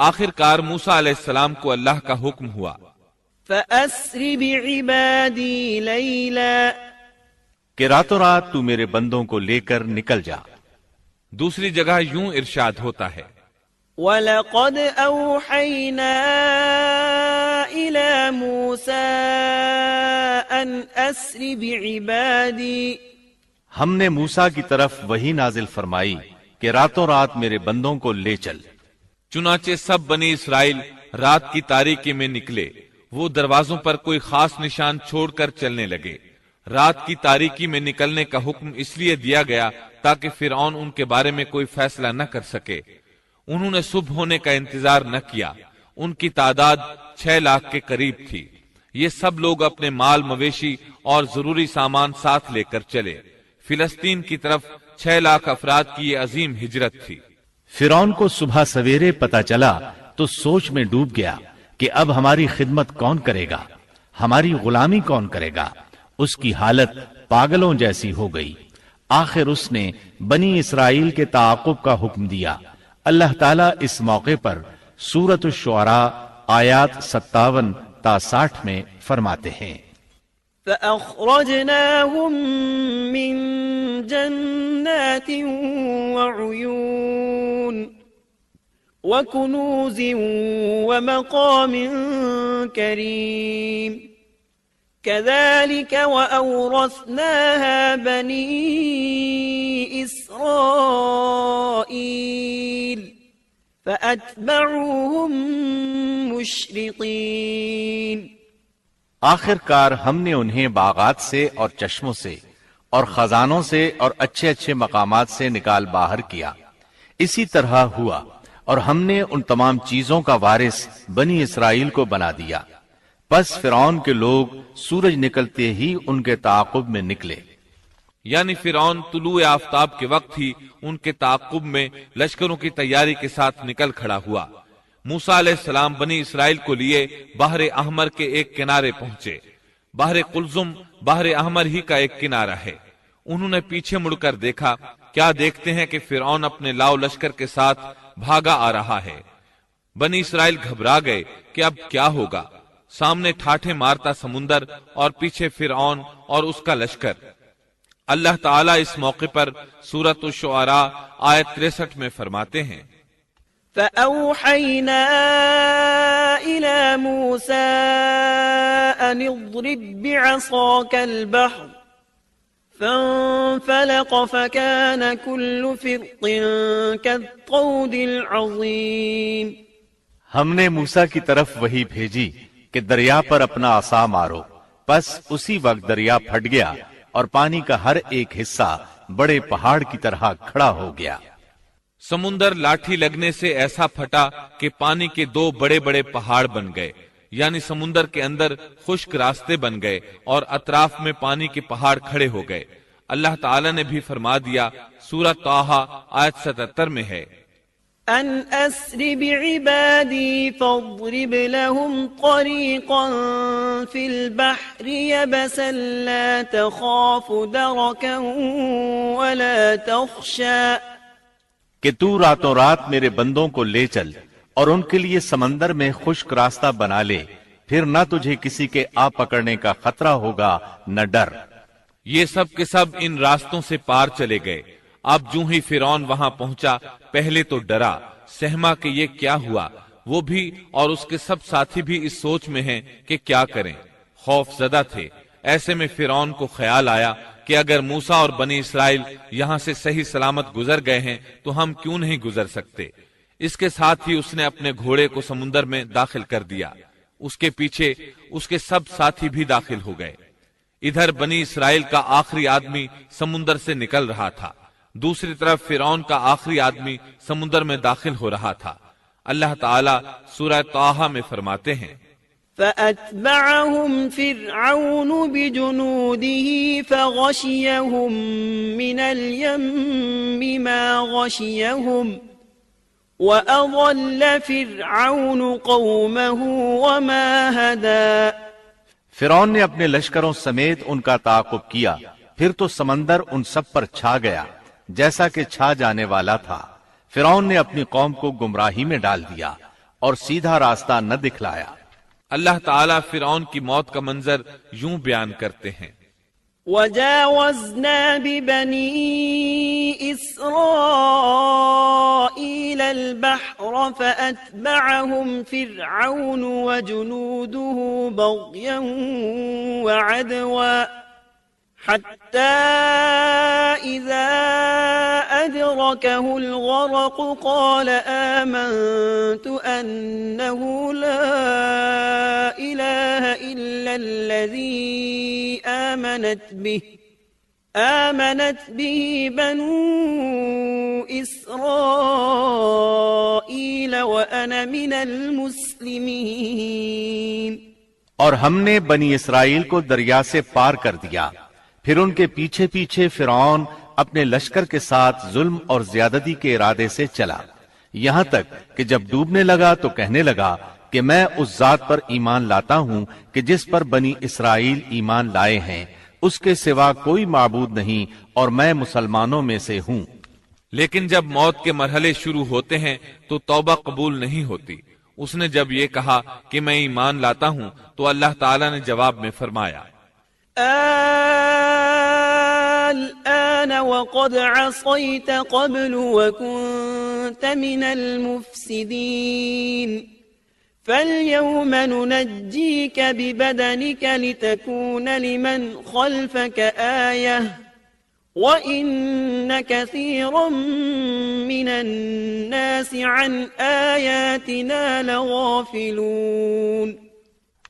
آخر کار موسیٰ علیہ السلام کو اللہ کا حکم ہوا، فَأَسْرِ بِعِبَادِي لَيْلًا، کہ راتوں رات تو میرے بندوں کو لے کر نکل جا۔ دوسری جگہ یوں ارشاد ہوتا ہے، وَلَقَدْ أَوْحَيْنَا إِلَى مُوسَىٰ أَنْ أَسْرِ بِعِبَادِي، ہم نے موسیٰ کی طرف وحی نازل فرمائی کہ راتوں رات میرے بندوں کو لے چل۔ چنانچہ سب بنی اسرائیل رات کی تاریکی میں نکلے، وہ دروازوں پر کوئی خاص نشان چھوڑ کر چلنے لگے۔ رات کی تاریکی میں نکلنے کا حکم اس لیے دیا گیا تاکہ فرعون ان کے بارے میں کوئی فیصلہ نہ کر سکے۔ انہوں نے صبح ہونے کا انتظار نہ کیا۔ ان کی تعداد 6 لاکھ کے قریب تھی۔ یہ سب لوگ اپنے مال مویشی اور ضروری سامان ساتھ لے کر چلے۔ فلسطین کی طرف 6 لاکھ افراد کی یہ عظیم ہجرت تھی۔ فرعون کو صبح سویرے پتا چلا تو سوچ میں ڈوب گیا کہ اب ہماری خدمت کون کرے گا، ہماری غلامی کون کرے گا۔ اس کی حالت پاگلوں جیسی ہو گئی۔ آخر اس نے بنی اسرائیل کے تعاقب کا حکم دیا۔ اللہ تعالیٰ اس موقع پر سورۃ الشعراء آیات 57 تا 60 میں فرماتے ہیں، فَأَخْرَجْنَاهُمْ مِنْ جَنَّاتٍ وَعُيُونٍ وَكُنُوزٍ وَمَقَامٍ كَرِيمٍ كَذَلِكَ وَأَوْرَثْنَاهَا بَنِي إِسْرَائِيلَ فَأَتْبَعُوهُمْ مُشْرِقِينَ۔ آخر کار ہم نے انہیں باغات سے اور چشموں سے اور خزانوں سے اور اچھے اچھے مقامات سے نکال باہر کیا۔ اسی طرح ہوا، اور ہم نے ان تمام چیزوں کا وارث بنی اسرائیل کو بنا دیا۔ پس فرعون کے لوگ سورج نکلتے ہی ان کے تعاقب میں نکلے، یعنی فرعون طلوع آفتاب کے وقت ہی ان کے تعاقب میں لشکروں کی تیاری کے ساتھ نکل کھڑا ہوا۔ موسیٰ علیہ السلام بنی اسرائیل کو لیے بحر احمر کے ایک کنارے پہنچے۔ بحر قلزم بحر احمر ہی کا ایک کنارہ ہے۔ انہوں نے پیچھے مڑ کر دیکھا، کیا دیکھتے ہیں کہ فرعون اپنے لاؤ لشکر کے ساتھ بھاگا آ رہا ہے۔ بنی اسرائیل گھبرا گئے کہ اب کیا ہوگا۔ سامنے ٹھاٹھے مارتا سمندر اور پیچھے فرعون اور اس کا لشکر۔ اللہ تعالیٰ اس موقع پر سورۃ الشعراء آیت 63 میں فرماتے ہیں، فَأَوْحَيْنَا إِلَى مُوسَىٰ أَنِ اضْرِب بِّعَصَاكَ الْبَحْرَ فَانفَلَقَ فَكَانَ كُلُّ فِرْقٍ كَالطَّوْدِ الْعَظِيمِ۔ ہم نے موسیٰ کی طرف وحی بھیجی کہ دریا پر اپنا عصا مارو، پس اسی وقت دریا پھٹ گیا اور پانی کا ہر ایک حصہ بڑے پہاڑ کی طرح کھڑا ہو گیا۔ سمندر لاٹھی لگنے سے ایسا پھٹا کہ پانی کے 2 بڑے بڑے پہاڑ بن گئے، یعنی سمندر کے اندر خشک راستے بن گئے اور اطراف میں پانی کے پہاڑ کھڑے ہو گئے۔ اللہ تعالیٰ نے بھی فرما دیا، سورۃ طٰہٰ آیت 77 میں ہے، أَنْ أَسْرِ بِعِبَادِي فَاضْرِبْ لَهُمْ طَرِيقًا فِي الْبَحْرِ يَبَسًا لَا تَخَافُ دَرَكًا وَلَا تَخْشَىٰ، کہ تو راتوں رات میرے بندوں کو لے چل اور ان کے لیے سمندر میں خشک راستہ بنا لے، پھر نہ تجھے کسی کے آ پکڑنے کا خطرہ ہوگا نہ ڈر۔ یہ سب کے سب ان راستوں سے پار چلے گئے۔ اب جو ہی فرعون وہاں پہنچا، پہلے تو ڈرا، سہما کہ یہ کیا ہوا۔ وہ بھی اور اس کے سب ساتھی بھی اس سوچ میں ہیں کہ کیا کریں، خوف زدہ تھے۔ ایسے میں فرعون کو خیال آیا کہ اگر موسیٰ اور بنی اسرائیل یہاں سے صحیح سلامت گزر گئے ہیں تو ہم کیوں نہیں گزر سکتے۔ اس کے ساتھ ہی اس نے اپنے گھوڑے کو سمندر میں داخل کر دیا۔ اس کے پیچھے اس کے سب ساتھی بھی داخل ہو گئے۔ ادھر بنی اسرائیل کا آخری آدمی سمندر سے نکل رہا تھا، دوسری طرف فرعون کا آخری آدمی سمندر میں داخل ہو رہا تھا۔ اللہ تعالیٰ سورہ طٰہٰ میں فرماتے ہیں، فَأَتْبَعَهُمْ فِرْعَوْنُ بِجُنُودِهِ فَغَشِيَهُمْ مِنَ الْيَمِّ مَا غَشِيَهُمْ وَأَضَلَّ فِرْعَوْنُ قَوْمَهُ وَمَا هَدَىٰ۔ فرعون نے اپنے لشکروں سمیت ان کا تعاقب کیا، پھر تو سمندر ان سب پر چھا گیا جیسا کہ چھا جانے والا تھا۔ فرعون نے اپنی قوم کو گمراہی میں ڈال دیا اور سیدھا راستہ نہ دکھلایا۔ اللہ تعالیٰ فرعون کی موت کا منظر یوں بیان کرتے ہیں، وجاوزنا ببني إسرائيل البحر فأتبعهم فرعون وجنوده بغيا وعدوا حتى إذا أدركه الغرق قال آمنت أنه لا إله إلا الذي آمنت به بنو إسرائيل وأنا من المسلمين۔ اور ہم نے بنی اسرائیل کو دریا سے پار کر دیا، پھر ان کے پیچھے پیچھے فرعون اپنے لشکر کے ساتھ ظلم اور زیادتی کے ارادے سے چلا، یہاں تک کہ جب ڈوبنے لگا تو کہنے لگا کہ میں اس ذات پر ایمان لاتا ہوں کہ جس پر بنی اسرائیل ایمان لائے ہیں، اس کے سوا کوئی معبود نہیں اور میں مسلمانوں میں سے ہوں۔ لیکن جب موت کے مرحلے شروع ہوتے ہیں تو توبہ قبول نہیں ہوتی۔ اس نے جب یہ کہا کہ میں ایمان لاتا ہوں تو اللہ تعالیٰ نے جواب میں فرمایا، الآن وقد عصيت قبل وكنت من المفسدين فاليوم ننجيك ببدنك لتكون لمن خلفك آية وإن كثيرا من الناس عن آياتنا لغافلون۔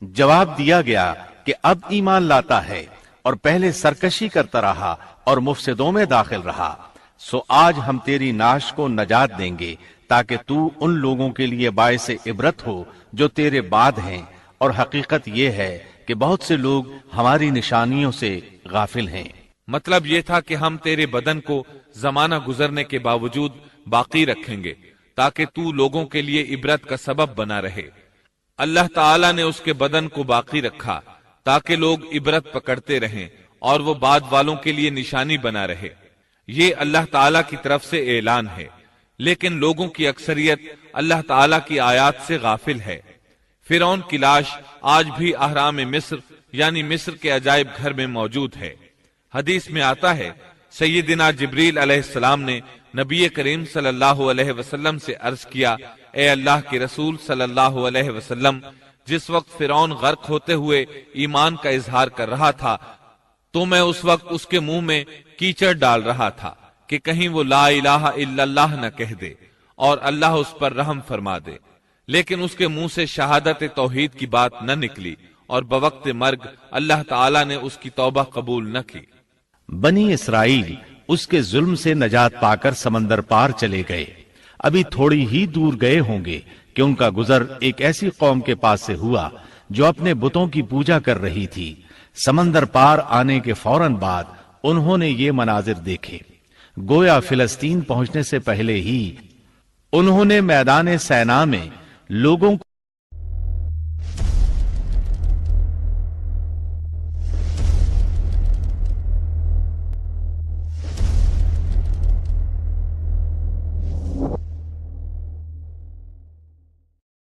جواب دیا گیا کہ اب ایمان لاتا ہے اور پہلے سرکشی کرتا رہا اور مفسدوں میں داخل رہا، سو آج ہم تیری ناش کو نجات دیں گے تاکہ تو ان لوگوں کے لیے باعث عبرت ہو جو تیرے بعد ہیں، اور حقیقت یہ ہے کہ بہت سے لوگ ہماری نشانیوں سے غافل ہیں۔ مطلب یہ تھا کہ ہم تیرے بدن کو زمانہ گزرنے کے باوجود باقی رکھیں گے تاکہ تو لوگوں کے لیے عبرت کا سبب بنا رہے۔ اللہ تعالیٰ نے اس کے بدن کو باقی رکھا تاکہ لوگ عبرت پکڑتے رہیں اور وہ بعد والوں کے لیے نشانی بنا رہے۔ یہ اللہ تعالیٰ کی طرف سے اعلان ہے، لیکن لوگوں کی اکثریت اللہ تعالیٰ کی آیات سے غافل ہے۔ فرعون کی لاش آج بھی اہرام مصر یعنی مصر کے عجائب گھر میں موجود ہے۔ حدیث میں آتا ہے سیدنا جبریل علیہ السلام نے نبی کریم صلی اللہ علیہ وسلم سے عرض کیا، اے اللہ کے رسول صلی اللہ علیہ وسلم، جس وقت فرعون غرق ہوتے ہوئے ایمان کا اظہار کر رہا تھا تو میں اس وقت اس کے منہ میں کیچڑ ڈال رہا تھا کہ کہیں وہ لا الہ الا اللہ نہ کہہ دے اور اللہ اس پر رحم فرما دے، لیکن اس کے منہ سے شہادت توحید کی بات نہ نکلی اور بوقت مرگ اللہ تعالیٰ نے اس کی توبہ قبول نہ کی۔ بنی اسرائیل اس کے ظلم سے نجات پا کر سمندر پار چلے گئے۔ ابھی تھوڑی ہی دور گئے ہوں گے کہ ان کا گزر ایک ایسی قوم کے پاس سے ہوا جو اپنے بتوں کی پوجا کر رہی تھی۔ سمندر پار آنے کے فوراً بعد انہوں نے یہ مناظر دیکھے، گویا فلسطین پہنچنے سے پہلے ہی انہوں نے میدان سینا میں لوگوں کو